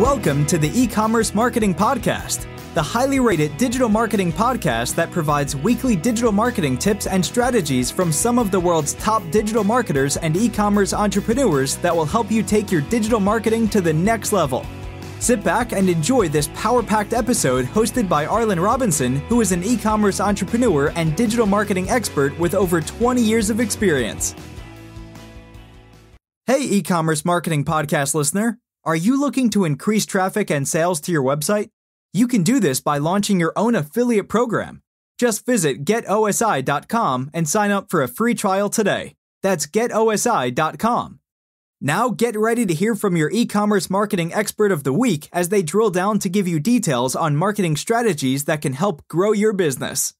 Welcome to the E-Commerce Marketing Podcast, the highly rated digital marketing podcast that provides weekly digital marketing tips and strategies from some of the world's top digital marketers and e-commerce entrepreneurs that will help you take your digital marketing to the next level. Sit back and enjoy this power-packed episode hosted by Arlen Robinson, who is an e-commerce entrepreneur and digital marketing expert with over 20 years of experience. Hey, E-Commerce Marketing Podcast listener. Are you looking to increase traffic and sales to your website? You can do this by launching your own affiliate program. Just visit getosi.com and sign up for a free trial today. That's getosi.com. Now get ready to hear from your e-commerce marketing expert of the week as they drill down to give you details on marketing strategies that can help grow your business.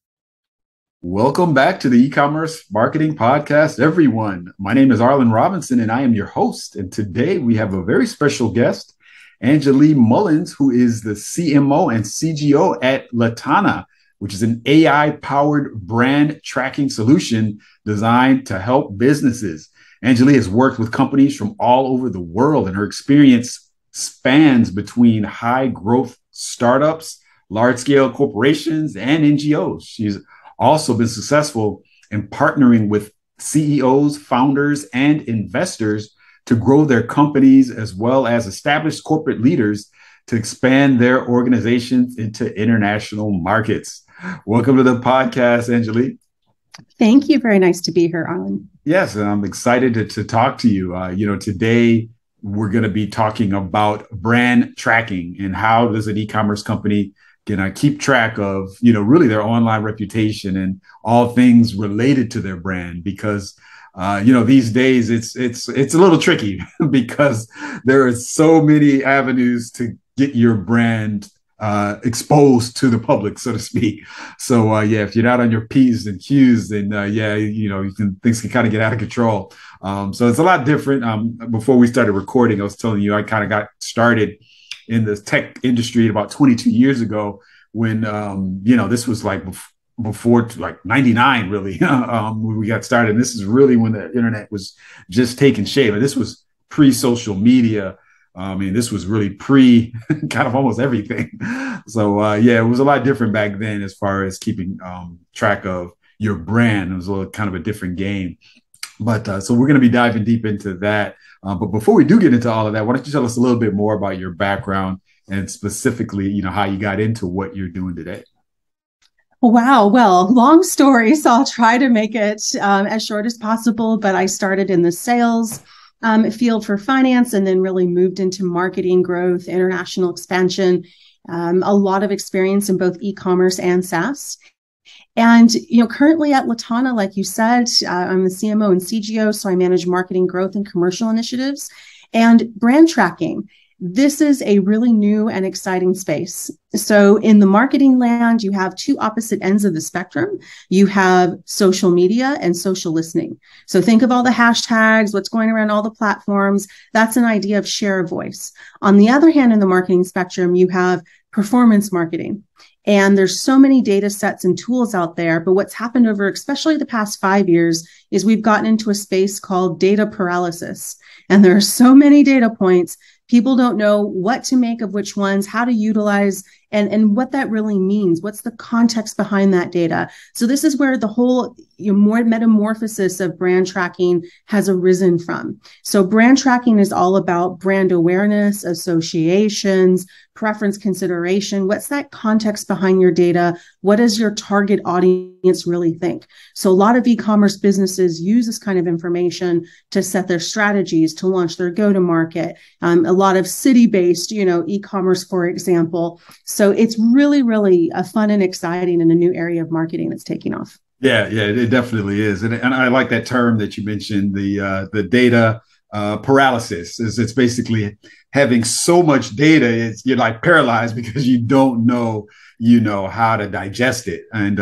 Welcome back to the E-Commerce Marketing Podcast, everyone. My name is Arlen Robinson, and I am your host. And today we have a very special guest, Angelie Mullins, who is the CMO and CGO at Latana, which is an AI-powered brand tracking solution designed to help businesses. Angelie has worked with companies from all over the world, and her experience spans between high-growth startups, large-scale corporations, and NGOs. She's also been successful in partnering with CEOs, founders, and investors to grow their companies, as well as established corporate leaders to expand their organizations into international markets. Welcome to the podcast, Angelie. Thank you. Very nice to be here, Arlen. Yes, and I'm excited to talk to you. Today we're going to be talking about brand tracking and how does an e-commerce company can keep track of, really their online reputation and all things related to their brand, because, these days it's a little tricky because there are so many avenues to get your brand exposed to the public, so to speak. So, if you're not on your P's and Q's, then, things can kind of get out of control. So it's a lot different. Before we started recording, I was telling you, I kind of got started in the tech industry about 22 years ago when, this was like before like 99, really, when we got started. And this is really when the internet was just taking shape. And this was pre-social media. This was really pre kind of almost everything. So, it was a lot different back then as far as keeping track of your brand. It was a little kind of a different game. But so we're going to be diving deep into that. But before we do get into all of that, why don't you tell us a little bit more about your background and specifically, how you got into what you're doing today? Wow. Well, long story, so I'll try to make it as short as possible. But I started in the sales field for finance and then really moved into marketing growth, international expansion, a lot of experience in both e-commerce and SaaS. And, currently at Latana, like you said, I'm the CMO and CGO, so I manage marketing growth and commercial initiatives and brand tracking. This is a really new and exciting space. So in the marketing land, you have two opposite ends of the spectrum. You have social media and social listening. So think of all the hashtags, what's going around all the platforms. That's an idea of share of voice. On the other hand, in the marketing spectrum, you have performance marketing. And there's so many data sets and tools out there. But what's happened over, especially the past 5 years, is we've gotten into a space called data paralysis. And there are so many data points. People don't know what to make of which ones, how to utilize, and what that really means. What's the context behind that data? So this is where the whole more metamorphosis of brand tracking has arisen from. So brand tracking is all about brand awareness, associations, preference consideration. What's that context behind your data? What does your target audience really think? So a lot of e-commerce businesses use this kind of information to set their strategies, to launch their go-to-market. A lot of city-based, e-commerce, for example. So it's really, really a fun and exciting and a new area of marketing that's taking off. Yeah, it definitely is. And I like that term that you mentioned, the data paralysis. It's basically having so much data, you're like paralyzed because you don't know, how to digest it. And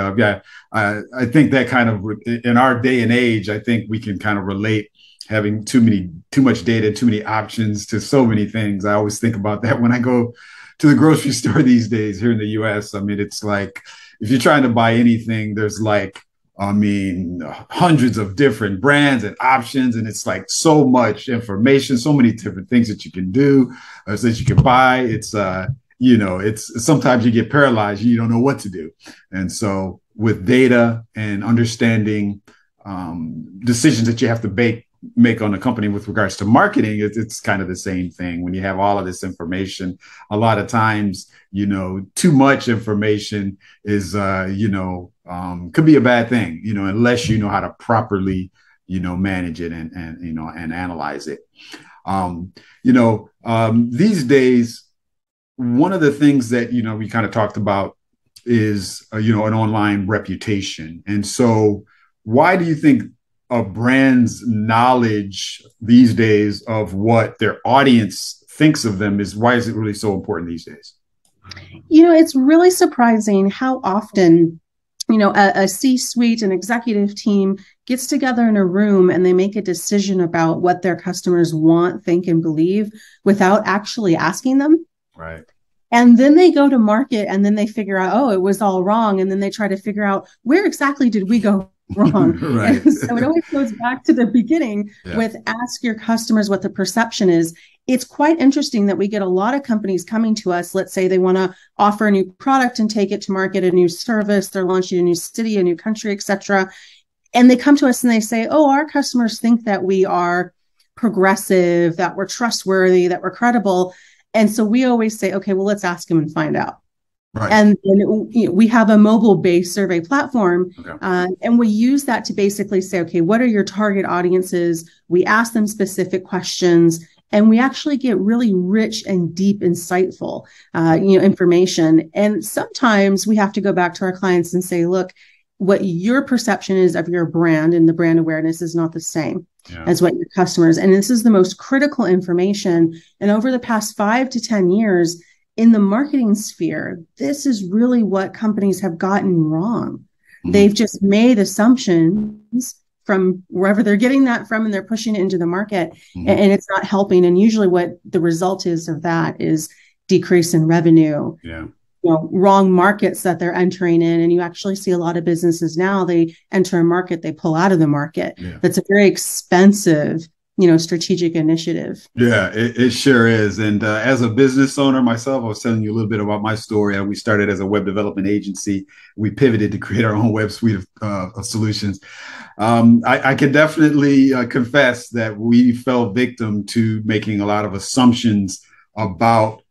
I think that kind of in our day and age, I think we can kind of relate having too much data, too many options to so many things. I always think about that when I go to the grocery store these days here in the US. It's like, if you're trying to buy anything, there's like I mean, hundreds of different brands and options, and it's like so much information, so many different things that you can do, that you can buy. It's it's sometimes you get paralyzed, you don't know what to do. And so with data and understanding decisions that you have to make on a company with regards to marketing, it's kind of the same thing. When you have all of this information, a lot of times, too much information is, could be a bad thing, unless you know how to properly, manage it and analyze it. These days, one of the things that, we kind of talked about is, an online reputation. And so why do you think a brand's knowledge these days of what their audience thinks of them why is it really so important these days? It's really surprising how often, a C-suite, an executive team gets together in a room and they make a decision about what their customers want, think, and believe without actually asking them. Right. And then they go to market and then they figure out, oh, it was all wrong. And then they try to figure out where exactly did we go wrong. Right. And so it always goes back to the beginning with ask your customers what the perception is. It's quite interesting that we get a lot of companies coming to us. Let's say they want to offer a new product and take it to market, a new service. They're launching a new city, a new country, etc. And they come to us and they say, oh, our customers think that we are progressive, that we're trustworthy, that we're credible. And so we always say, okay, well, let's ask them and find out. Right. And we have a mobile-based survey platform, and we use that to basically say, okay, what are your target audiences? We ask them specific questions, and we actually get really rich and deep, insightful, information. And sometimes we have to go back to our clients and say, look, what your perception is of your brand and the brand awareness is not the same as what your customers. And this is the most critical information. And over the past 5 to 10 years, in the marketing sphere, this is really what companies have gotten wrong. Mm-hmm. They've just made assumptions from wherever they're getting that from, and they're pushing it into the market, and it's not helping. And usually what the result is of that is decrease in revenue, wrong markets that they're entering in. And you actually see a lot of businesses now, they enter a market, they pull out of the market. That's a very expensive strategic initiative. Yeah, it sure is. And as a business owner myself, I was telling you a little bit about my story. We started as a web development agency. We pivoted to create our own web suite of solutions. I can definitely confess that we fell victim to making a lot of assumptions about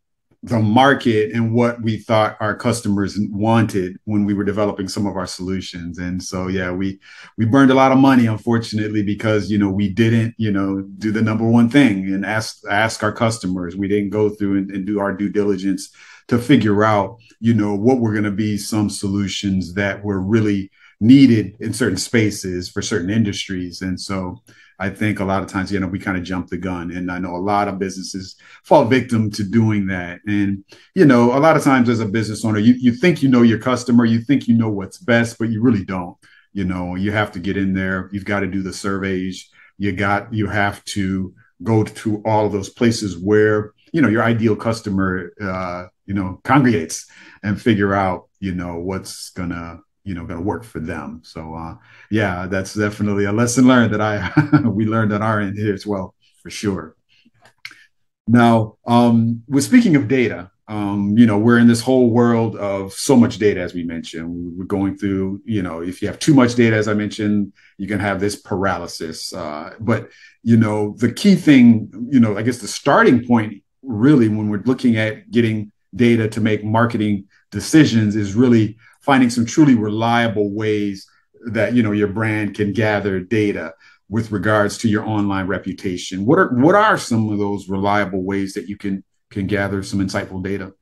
the market and what we thought our customers wanted when we were developing some of our solutions. And so, we burned a lot of money, unfortunately, because, we didn't, do the number one thing and ask our customers. We didn't go through and do our due diligence to figure out, what were going to be some solutions that were really needed in certain spaces for certain industries. And so I think a lot of times, we kind of jump the gun, and I know a lot of businesses fall victim to doing that. And, a lot of times as a business owner, you think, your customer, you think, what's best, but you really don't. You have to get in there. You've got to do the surveys. You have to go to all of those places where, your ideal customer, congregates, and figure out, what's gonna work for them. So, that's definitely a lesson learned that we learned on our end here as well, for sure. Now, we're speaking of data. We're in this whole world of so much data, as we mentioned. We're going through, if you have too much data, as I mentioned, you can have this paralysis. But, the key thing, I guess the starting point really when we're looking at getting data to make marketing decisions is really finding some truly reliable ways that, your brand can gather data with regards to your online reputation. What are some of those reliable ways that you can gather some insightful data?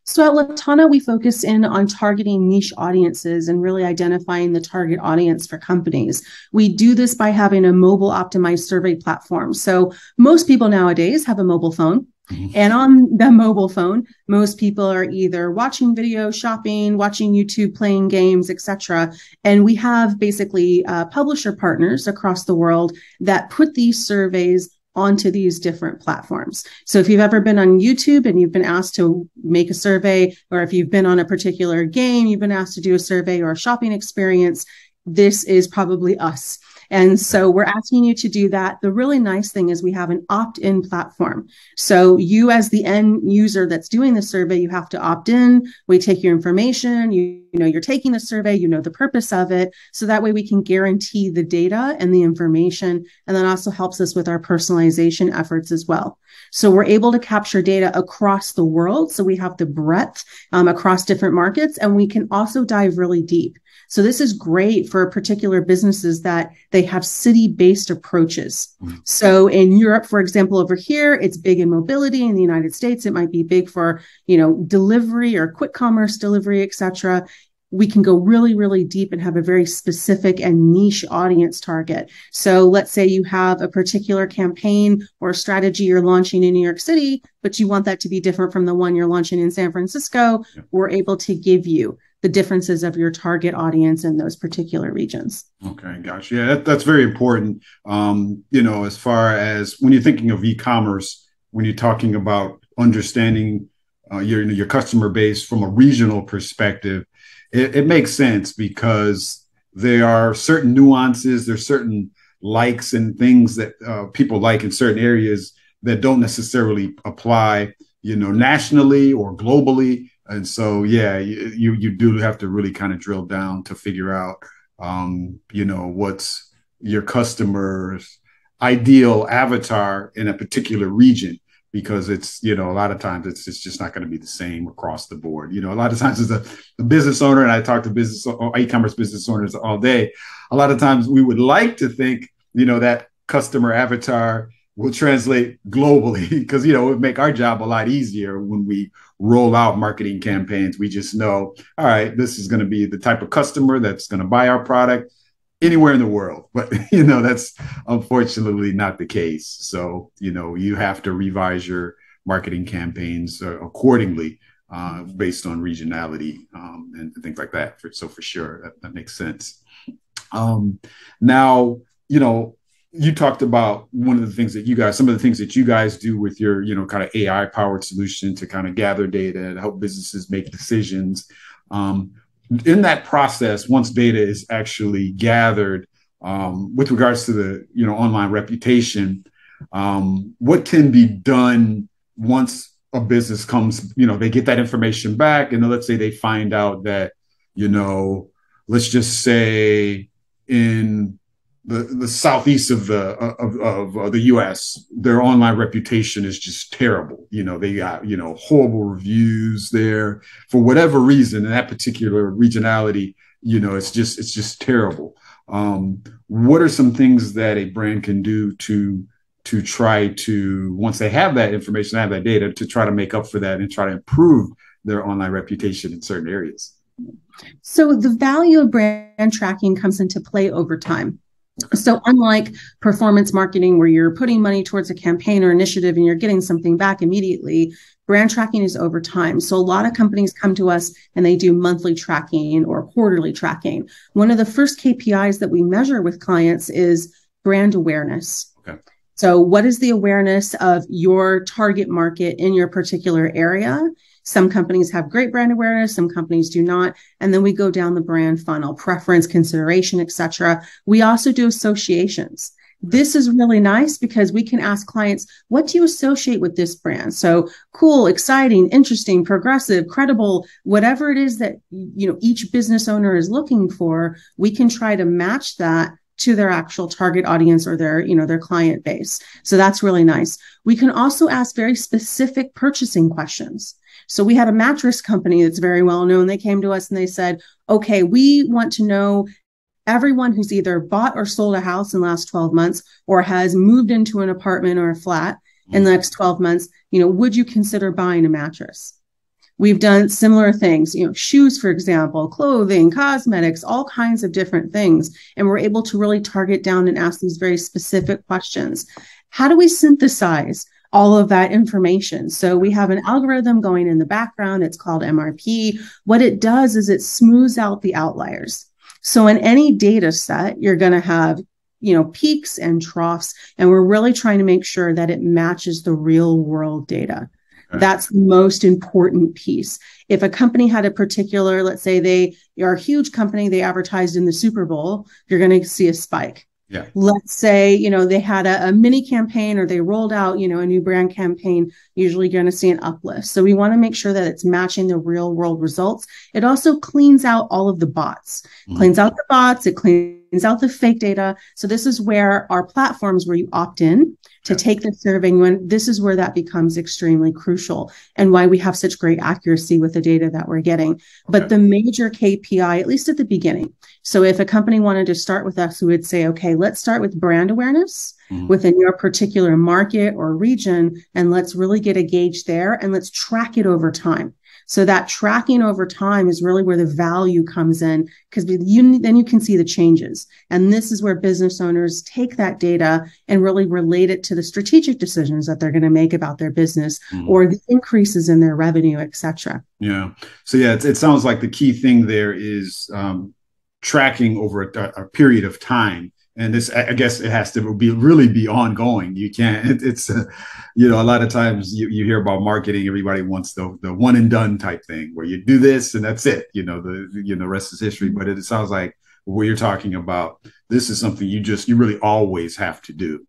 So at Latana, we focus in on targeting niche audiences and really identifying the target audience for companies. We do this by having a mobile optimized survey platform. So most people nowadays have a mobile phone. And on the mobile phone, most people are either watching video, shopping, watching YouTube, playing games, etc. And we have basically publisher partners across the world that put these surveys onto these different platforms. So if you've ever been on YouTube and you've been asked to make a survey, or if you've been on a particular game, you've been asked to do a survey or a shopping experience, this is probably us. And so we're asking you to do that. The really nice thing is we have an opt-in platform. So you as the end user that's doing the survey, you have to opt in. We take your information, you know, you're taking the survey, you know the purpose of it. So that way we can guarantee the data and the information. And that also helps us with our personalization efforts as well. So we're able to capture data across the world. So we have the breadth across different markets, and we can also dive really deep. So this is great for particular businesses that they have city-based approaches. So in Europe, for example, over here, it's big in mobility. In the United States, it might be big for, you know, delivery or quick commerce delivery, et cetera. We can go really, really deep and have a very specific and niche audience target. So let's say you have a particular campaign or strategy you're launching in New York City, but you want that to be different from the one you're launching in San Francisco. Yeah. We're able to give you the differences of your target audience in those particular regions. Okay, gotcha. Yeah, that's very important. You know, as far as when you're thinking of e-commerce, when you're talking about understanding your customer base from a regional perspective, it makes sense because there are certain nuances, there's certain likes and things that people like in certain areas that don't necessarily apply, you know, nationally or globally. And so, yeah, you do have to really kind of drill down to figure out, you know, what's your customer's ideal avatar in a particular region, because it's, you know, a lot of times it's just not going to be the same across the board. You know, a lot of times as a business owner, and I talk to e-commerce business owners all day, a lot of times we would like to think, you know, that customer avatar will translate globally because, you know, it would make our job a lot easier when we roll out marketing campaigns. We just know, all right, this is going to be the type of customer that's going to buy our product anywhere in the world. But, you know, that's unfortunately not the case. So, you know, you have to revise your marketing campaigns accordingly based on regionality and things like that. So for sure, that makes sense. Now, you know, you talked about one of the things that some of the things that you guys do with your, you know, kind of AI powered solution to kind of gather data and help businesses make decisions. In that process, once data is actually gathered with regards to the, you know, online reputation, what can be done once a business comes, you know, they get that information back and let's say they find out that, you know, let's just say in the southeast of the U.S., their online reputation is just terrible. You know, they got, you know, horrible reviews there for whatever reason in that particular regionality. You know, it's just terrible. What are some things that a brand can do to try to, once they have that information, have that data, to try to make up for that and try to improve their online reputation in certain areas? So the value of brand tracking comes into play over time. So unlike performance marketing, where you're putting money towards a campaign or initiative and you're getting something back immediately, brand tracking is over time. So a lot of companies come to us and they do monthly tracking or quarterly tracking. One of the first KPIs that we measure with clients is brand awareness. Okay. So what is the awareness of your target market in your particular area? Some companies have great brand awareness, some companies do not. And then we go down the brand funnel, preference, consideration, etc. We also do associations. This is really nice because we can ask clients, what do you associate with this brand? So cool, exciting, interesting, progressive, credible, whatever it is that, you know, each business owner is looking for, we can try to match that to their actual target audience or their, you know, their client base. So that's really nice. We can also ask very specific purchasing questions. So we had a mattress company that's very well known. They came to us and they said, okay, we want to know everyone who's either bought or sold a house in the last 12 months or has moved into an apartment or a flat in the next 12 months, you know, would you consider buying a mattress? We've done similar things, you know, shoes, for example, clothing, cosmetics, all kinds of different things. And we're able to really target down and ask these very specific questions. How do we synthesize all of that information? So we have an algorithm going in the background. It's called MRP. What it does is it smooths out the outliers. So in any data set, you're going to have, you know, peaks and troughs, and we're really trying to make sure that it matches the real world data. That's the most important piece. If a company had a particular, let's say they are a huge company, they advertised in the Super Bowl, you're going to see a spike. Yeah. Let's say, they had a mini campaign or they rolled out, a new brand campaign, usually you're going to see an uplift. So we want to make sure that it's matching the real world results. It also cleans out all of the bots, cleans out the bots, it cleans out the fake data. So this is where our platforms where you opt in to take the survey, this is where that becomes extremely crucial and why we have such great accuracy with the data that we're getting. But the major KPI, at least at the beginning. So if a company wanted to start with us, we would say, okay, let's start with brand awareness within your particular market or region, and let's really get a gauge there and let's track it over time. So that tracking over time is really where the value comes in, because then you can see the changes. And this is where business owners take that data and really relate it to the strategic decisions that they're going to make about their business or the increases in their revenue, et cetera. Yeah. So yeah, it sounds like the key thing there is tracking over a period of time. And this, I guess it has to really be ongoing. You can't, it's a lot of times you hear about marketing, everybody wants the one and done type thing where you do this and that's it, the rest is history. But it sounds like what you're talking about, this is something you really always have to do.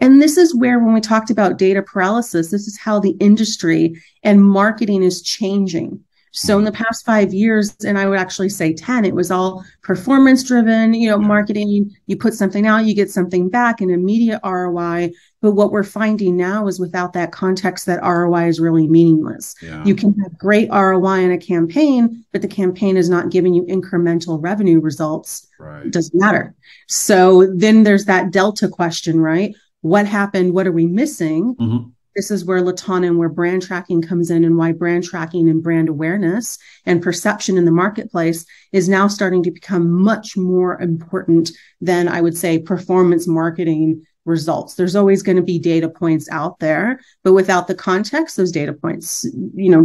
And this is where, when we talked about data paralysis, this is how the industry and marketing is changing. So in the past 5 years, and I would actually say 10, it was all performance driven, marketing. You put something out, you get something back, an immediate ROI. But what we're finding now is without that context, that ROI is really meaningless. Yeah. You can have great ROI in a campaign, but the campaign is not giving you incremental revenue results. Right. It doesn't matter. So then there's that delta question, right? What happened? What are we missing? This is where LaTonya and where brand tracking comes in, and why brand tracking and brand awareness and perception in the marketplace is now starting to become much more important than, I would say, performance marketing results. There's always going to be data points out there, but without the context, those data points,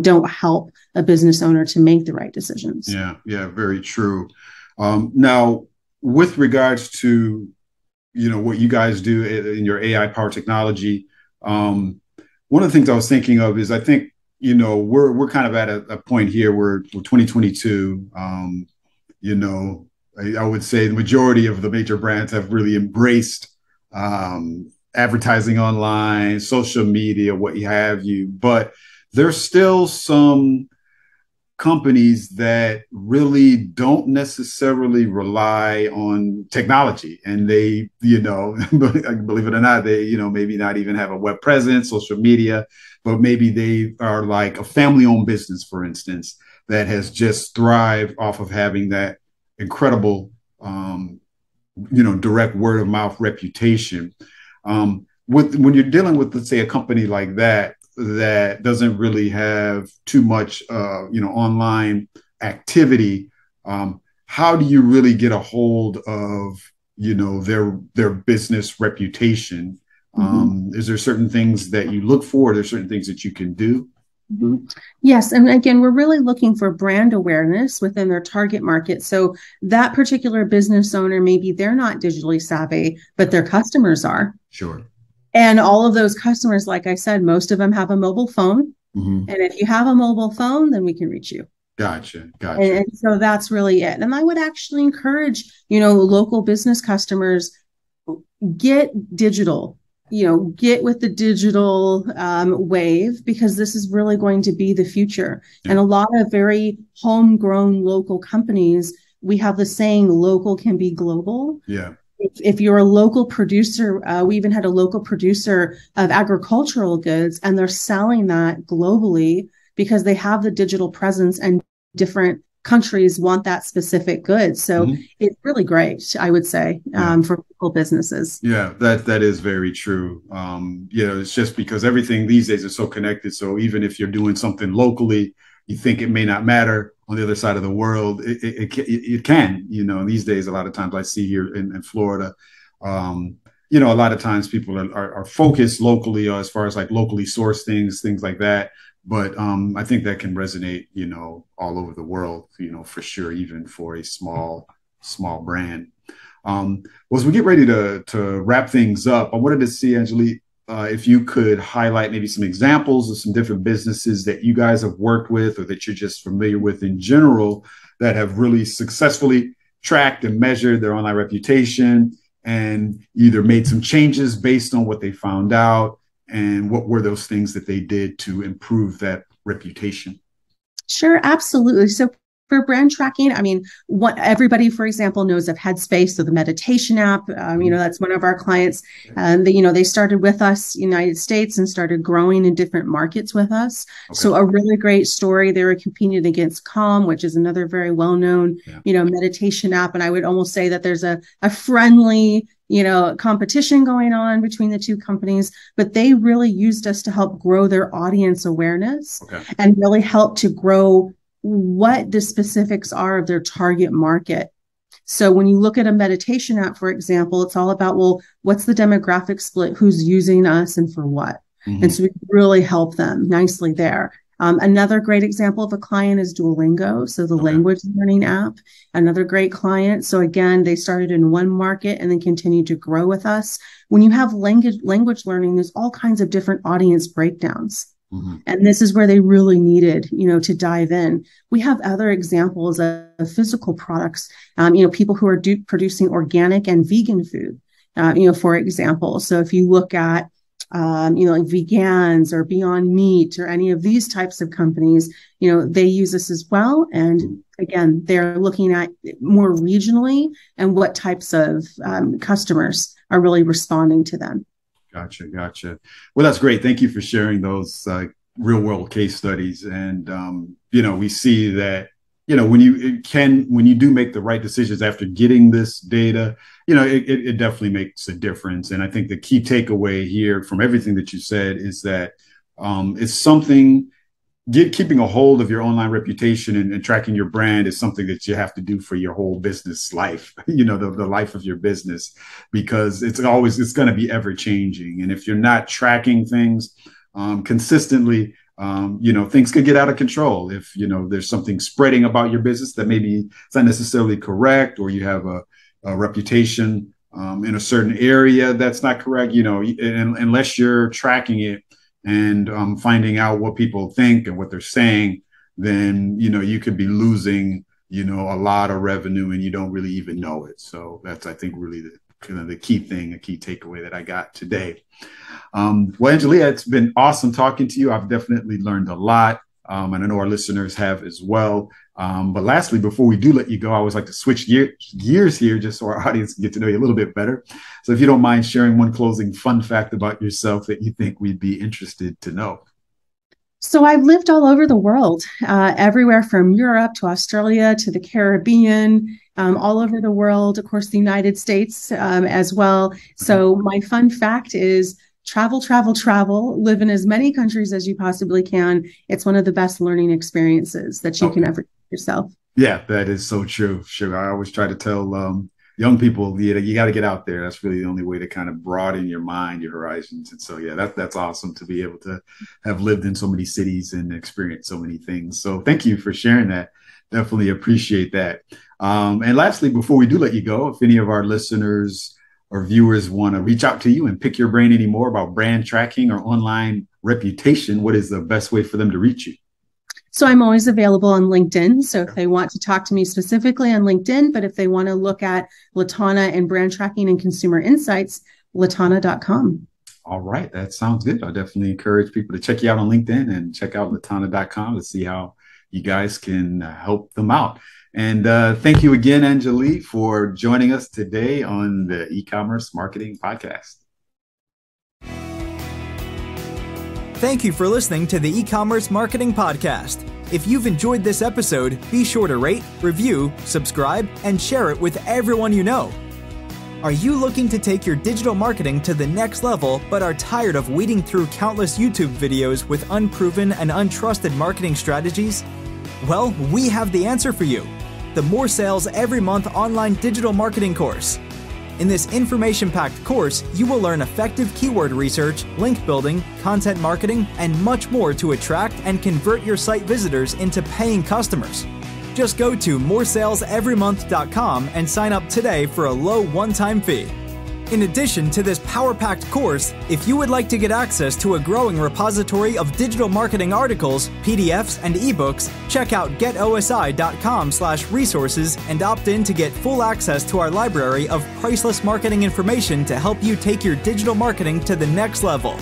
don't help a business owner to make the right decisions. Yeah, very true. Now, with regards to, what you guys do in your AI powered technology, one of the things I was thinking of is I think, we're kind of at a point here where 2022, I would say the majority of the major brands have really embraced advertising online, social media, what have you. But there's still some companies that really don't necessarily rely on technology, and they, believe it or not, they, maybe not even have a web presence, social media, but maybe they are like a family-owned business, for instance, that has just thrived off of having that incredible, direct word of mouth reputation. When you're dealing with, let's say, a company like that doesn't really have too much, online activity, how do you really get a hold of, their business reputation? Is there certain things that you look for? Are there certain things that you can do? Yes. And again, we're really looking for brand awareness within their target market. So that particular business owner, maybe they're not digitally savvy, but their customers are. Sure. And all of those customers, like I said, most of them have a mobile phone. And if you have a mobile phone, then we can reach you. Gotcha. And so that's really it. And I would actually encourage, local business customers, get digital, get with the digital wave, because this is really going to be the future. Yeah. And a lot of very homegrown local companies, we have the saying, local can be global. Yeah. If you're a local producer, we even had a local producer of agricultural goods, and they're selling that globally because they have the digital presence, and different countries want that specific good. So it's really great, I would say, for local businesses. Yeah, that is very true. It's just because everything these days is so connected. So even if you're doing something locally, you think it may not matter on the other side of the world, it can, these days, a lot of times I see here in Florida, a lot of times people are focused locally, as far as like locally sourced things like that. But I think that can resonate, all over the world, for sure, even for a small brand. Well, as we get ready to wrap things up, I wanted to see, Angelique, if you could highlight maybe some examples of some different businesses that you guys have worked with or that you're just familiar with in general that have really successfully tracked and measured their online reputation and either made some changes based on what they found out, and what were those things that they did to improve that reputation? Sure, absolutely. So for brand tracking, I mean, what everybody, for example, knows of Headspace, so the meditation app. That's one of our clients. They started with us, United States, and started growing in different markets with us. Okay. So a really great story. They were competing against Calm, which is another very well-known, meditation app. And I would almost say that there's a friendly, competition going on between the two companies, but they really used us to help grow their audience awareness and really help to grow what the specifics are of their target market. So when you look at a meditation app, for example, it's all about, well, what's the demographic split, who's using us and for what? Mm-hmm. And so we really help them nicely there. Another great example of a client is Duolingo, so the language learning app, another great client. So again, they started in one market and then continued to grow with us. When you have language learning, there's all kinds of different audience breakdowns. Mm-hmm. And this is where they really needed, to dive in. We have other examples of physical products, people who are producing organic and vegan food, for example. So if you look at, like Vegans or Beyond Meat or any of these types of companies, they use us as well. And again, they're looking at more regionally and what types of customers are really responding to them. Gotcha. Well, that's great. Thank you for sharing those real world case studies. And, we see that, when you do make the right decisions after getting this data, it definitely makes a difference. And I think the key takeaway here from everything that you said is that it's something, keeping a hold of your online reputation and tracking your brand is something that you have to do for your whole business life, the life of your business, because it's going to be ever changing. And if you're not tracking things consistently, things could get out of control. If, there's something spreading about your business that maybe it's not necessarily correct, or you have a reputation in a certain area that's not correct, unless you're tracking it and finding out what people think and what they're saying, then, you could be losing, a lot of revenue and you don't really even know it. So that's, I think, really the key thing, a key takeaway that I got today. Well, Angelia, it's been awesome talking to you. I've definitely learned a lot. And I know our listeners have as well. But lastly, before we do let you go, I always like to switch gears here just so our audience can get to know you a little bit better. So if you don't mind sharing one closing fun fact about yourself that you think we'd be interested to know. So I've lived all over the world, everywhere from Europe to Australia to the Caribbean, all over the world, of course, the United States as well. So my fun fact is travel, live in as many countries as you possibly can. It's one of the best learning experiences that you can ever do yourself. Yeah, that is so true. Sure. I always try to tell young people, you got to get out there. That's really the only way to kind of broaden your mind, your horizons. And so, yeah, that's awesome to be able to have lived in so many cities and experienced so many things. So thank you for sharing that. Definitely appreciate that. And lastly, before we do let you go, if any of our listeners or viewers want to reach out to you and pick your brain any more about brand tracking or online reputation, what is the best way for them to reach you? So I'm always available on LinkedIn. So if they want to talk to me specifically on LinkedIn, but if they want to look at Latana and brand tracking and consumer insights, latana.com. All right. That sounds good. I definitely encourage people to check you out on LinkedIn and check out latana.com to see how you guys can help them out. And thank you again, Angelia, for joining us today on the E-commerce Marketing Podcast. Thank you for listening to the E-commerce Marketing Podcast. If you've enjoyed this episode, be sure to rate, review, subscribe, and share it with everyone you know. Are you looking to take your digital marketing to the next level, but are tired of weeding through countless YouTube videos with unproven and untrusted marketing strategies? Well, we have the answer for you. The More Sales Every Month online digital marketing course. In this information-packed course, you will learn effective keyword research, link building, content marketing, and much more to attract and convert your site visitors into paying customers. Just go to moresaleseverymonth.com and sign up today for a low one-time fee. In addition to this power-packed course, if you would like to get access to a growing repository of digital marketing articles, PDFs, and ebooks, check out getosi.com/resources and opt in to get full access to our library of priceless marketing information to help you take your digital marketing to the next level.